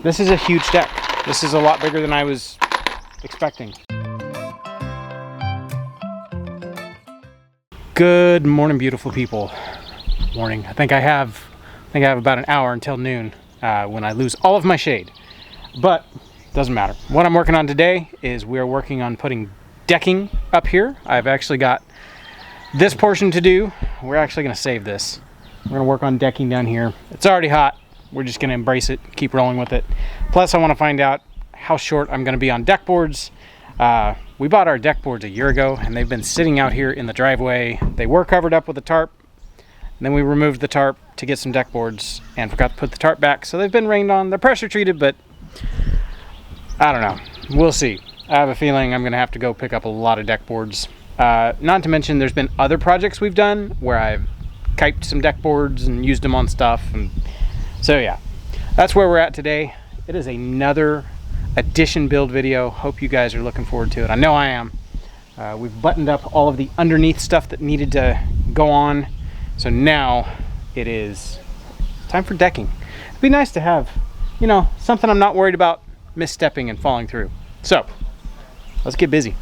this is a huge deck. This is a lot bigger than I was expecting. Good morning, beautiful people. Morning. I think I have about an hour until noon when I lose all of my shade. But doesn't matter. What I'm working on today is we are working on putting decking up here. I've actually got this portion to do. We're actually going to save this. We're going to work on decking down here. It's already hot. We're just going to embrace it, keep rolling with it. Plus, I want to find out how short I'm going to be on deck boards. We bought our deck boards a year ago, and they've been sitting out here in the driveway. They were covered up with a tarp. And then we removed the tarp to get some deck boards and forgot to put the tarp back. So they've been rained on. They're pressure treated, but I don't know. We'll see. I have a feeling I'm going to have to go pick up a lot of deck boards. Not to mention there's been other projects we've done where I've kiped some deck boards and used them on stuff. And so yeah, that's where we're at today. It is another addition build video. Hope you guys are looking forward to it. I know I am. We've buttoned up all of the underneath stuff that needed to go on. So now it is time for decking. It'd be nice to have, you know, something I'm not worried about misstepping and falling through. So let's get busy.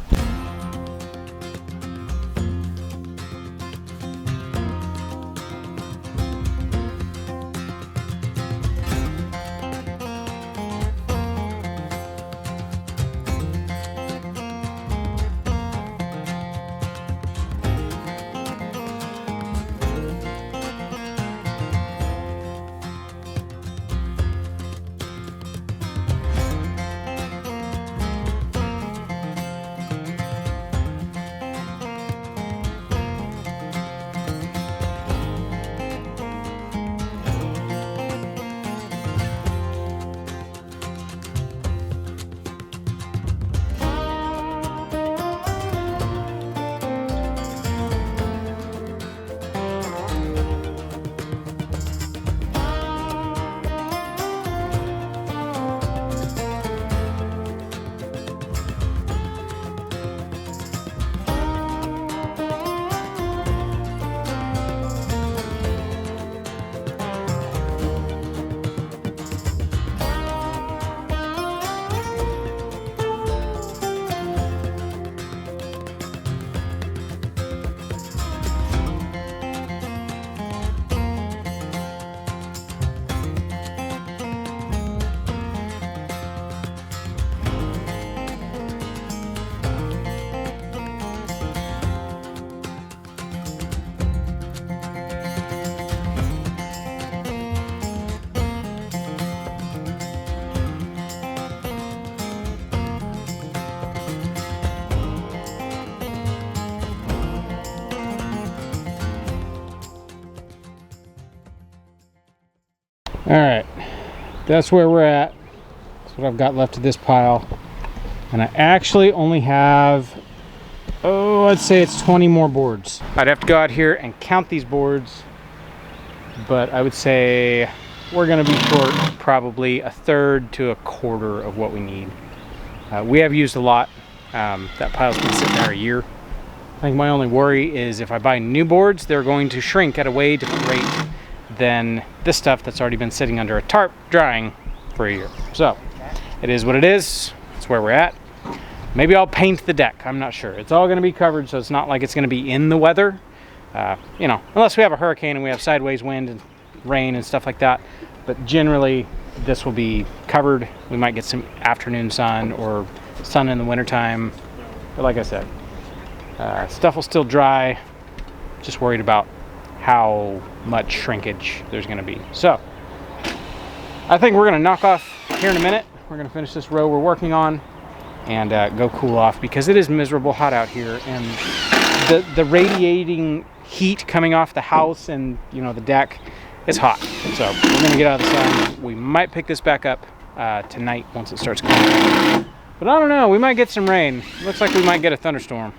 All right, that's where we're at. That's what I've got left of this pile. And I actually only have, I'd say it's 20 more boards. I'd have to go out here and count these boards, but I would say we're gonna be short probably a third to a quarter of what we need. We have used a lot. That pile's been sitting there a year. I think my only worry is if I buy new boards, they're going to shrink at a way different rate than this stuff that's already been sitting under a tarp drying for a year. So it is what it is. That's where we're at. Maybe I'll paint the deck. I'm not sure. It's all going to be covered, so it's not like it's going to be in the weather. You know, unless we have a hurricane and we have sideways wind and rain and stuff like that. But generally, this will be covered. We might get some afternoon sun or sun in the wintertime. But like I said, stuff will still dry. Just worried about how much shrinkage there's going to be. So I think we're going to knock off here in a minute. We're going to finish this row we're working on and go cool off because it is miserable hot out here, and the radiating heat coming off the house and, you know, the deck is hot. So we're going to get out of the sun. We might pick this back up tonight once it starts coming. But I don't know, we might get some rain. Looks like we might get a thunderstorm.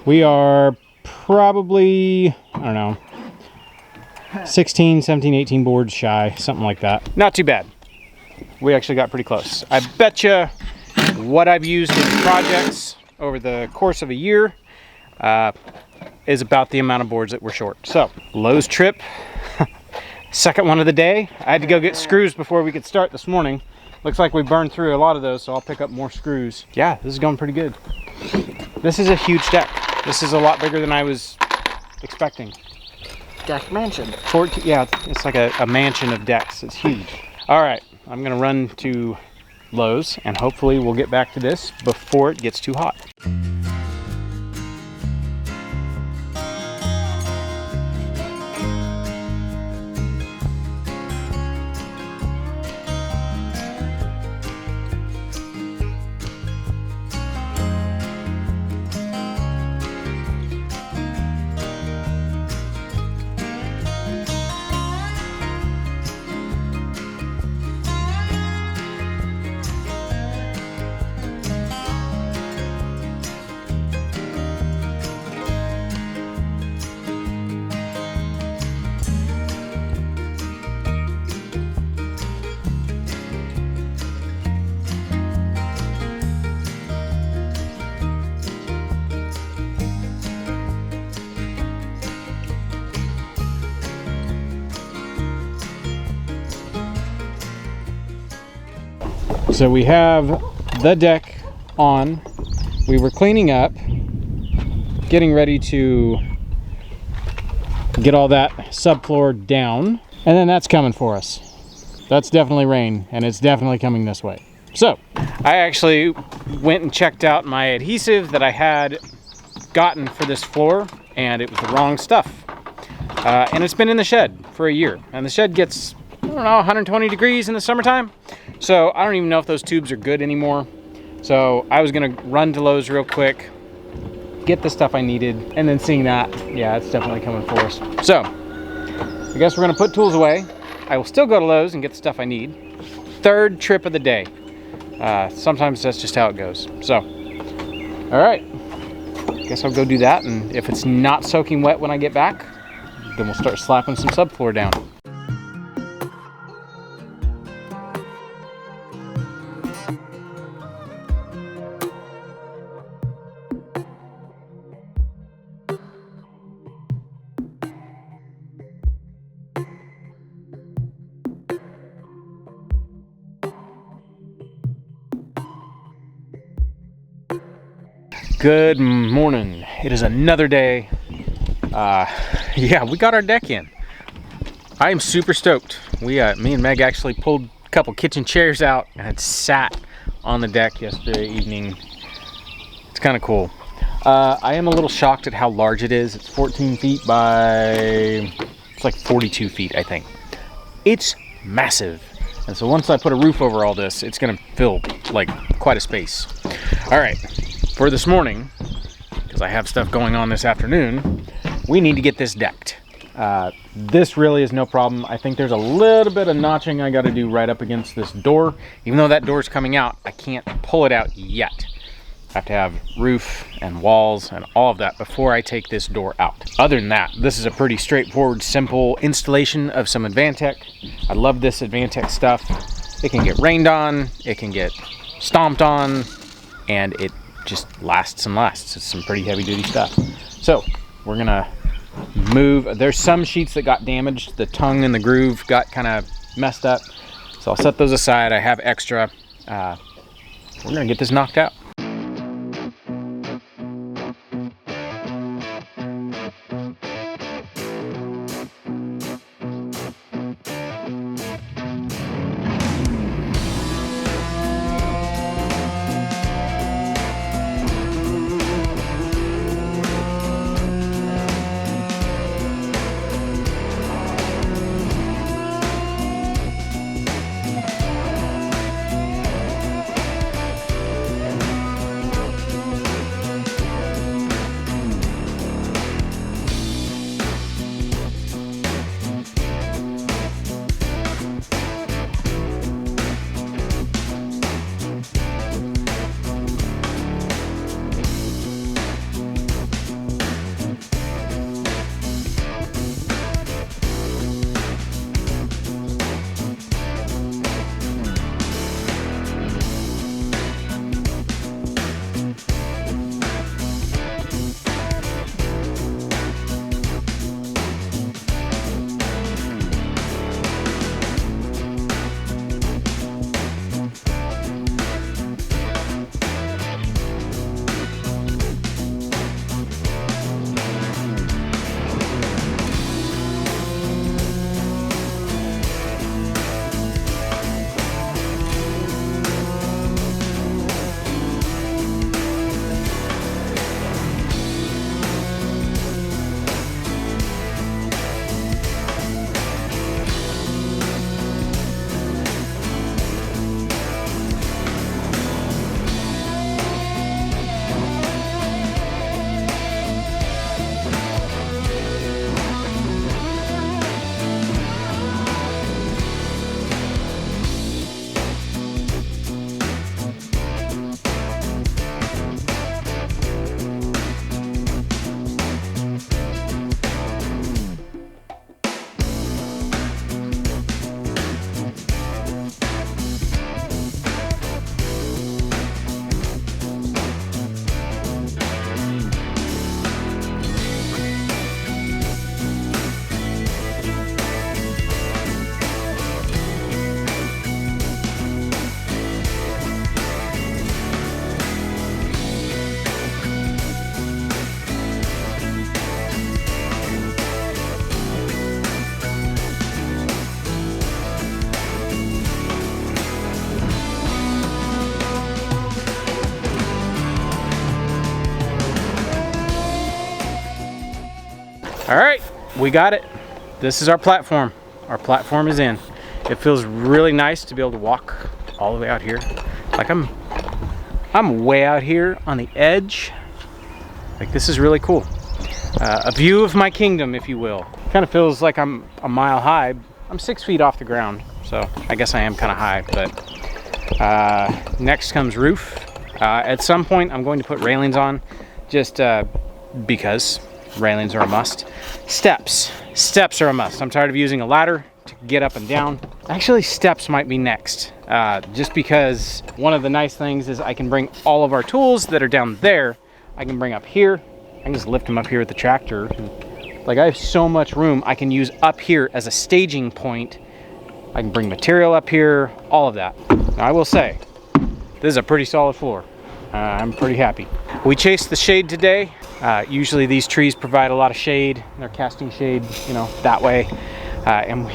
We are probably, I don't know, 16, 17, 18 boards shy, something like that. Not too bad. We actually got pretty close. I bet you what I've used in projects over the course of a year is about the amount of boards that we're short. So, Lowe's trip, second one of the day. I had to go get screws before we could start this morning. Looks like we burned through a lot of those, so I'll pick up more screws. Yeah, this is going pretty good. This is a huge deck. This is a lot bigger than I was expecting. Deck mansion. 14, yeah, it's like a mansion of decks. It's huge. All right, I'm gonna run to Lowe's and hopefully we'll get back to this before it gets too hot. So we have the deck on. We were cleaning up, getting ready to get all that subfloor down, and then that's coming for us. That's definitely rain, and it's definitely coming this way. So I actually went and checked out my adhesive that I had gotten for this floor, and it was the wrong stuff. And it's been in the shed for a year, and the shed gets, I don't know, 120 degrees in the summertime. So I don't even know if those tubes are good anymore. So I was gonna run to Lowe's real quick, get the stuff I needed, and then seeing that, yeah, it's definitely coming for us. So I guess we're gonna put tools away. I will still go to Lowe's and get the stuff I need. Third trip of the day. Sometimes that's just how it goes. So, all right, guess I'll go do that. And if it's not soaking wet when I get back, then we'll start slapping some subfloor down. Good morning. It is another day. Yeah, we got our deck in. I am super stoked. Me and Meg actually pulled a couple kitchen chairs out and sat on the deck yesterday evening. It's kind of cool. I am a little shocked at how large it is. It's 14 feet by, it's like 42 feet, I think. It's massive. And so once I put a roof over all this, it's gonna fill like quite a space. All right. For this morning, because I have stuff going on this afternoon, we need to get this decked. This really is no problem. I think there's a little bit of notching I got to do right up against this door. Even though that door is coming out, I can't pull it out yet. I have to have roof and walls and all of that before I take this door out. Other than that, this is a pretty straightforward, simple installation of some Advantech. I love this Advantech stuff. It can get rained on, it can get stomped on, and it just lasts and lasts. It's some pretty heavy duty stuff. So we're gonna move. There's some sheets that got damaged. The tongue and the groove got kind of messed up. So I'll set those aside. I have extra. We're gonna get this knocked out. All right, we got it. This is our platform. Our platform is in. It feels really nice to be able to walk all the way out here. Like I'm way out here on the edge. Like, this is really cool. A view of my kingdom, if you will. Kind of feels like I'm a mile high. I'm 6 feet off the ground, so I guess I am kind of high. But next comes roof. At some point, I'm going to put railings on, just because railings are a must. Steps are a must. I'm tired of using a ladder to get up and down. Actually, steps might be next, just because one of the nice things is I can bring all of our tools that are down there, I can bring up here. I can just lift them up here with the tractor. Like, I have so much room I can use up here as a staging point. I can bring material up here, all of that. Now, I will say, this is a pretty solid floor. I'm pretty happy. We chased the shade today. Usually these trees provide a lot of shade. They're casting shade, you know, that way. And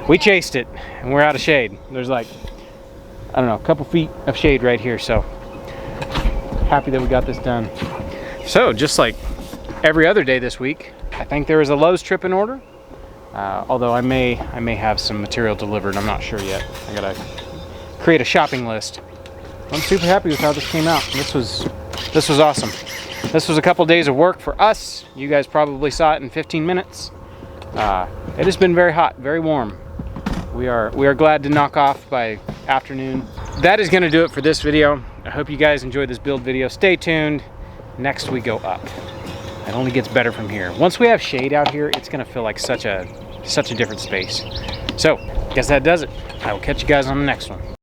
we chased it, and we're out of shade. There's like, I don't know, a couple feet of shade right here. So happy that we got this done. So just like every other day this week, I think there is a Lowe's trip in order. Although I may have some material delivered. I'm not sure yet. I gotta create a shopping list. I'm super happy with how this came out. This was awesome. This was a couple days of work for us. You guys probably saw it in 15 minutes. It has been very hot, very warm. We are glad to knock off by afternoon. That is gonna do it for this video. I hope you guys enjoyed this build video. Stay tuned. Next we go up. It only gets better from here. Once we have shade out here, it's gonna feel like such a different space. So, guess that does it. I will catch you guys on the next one.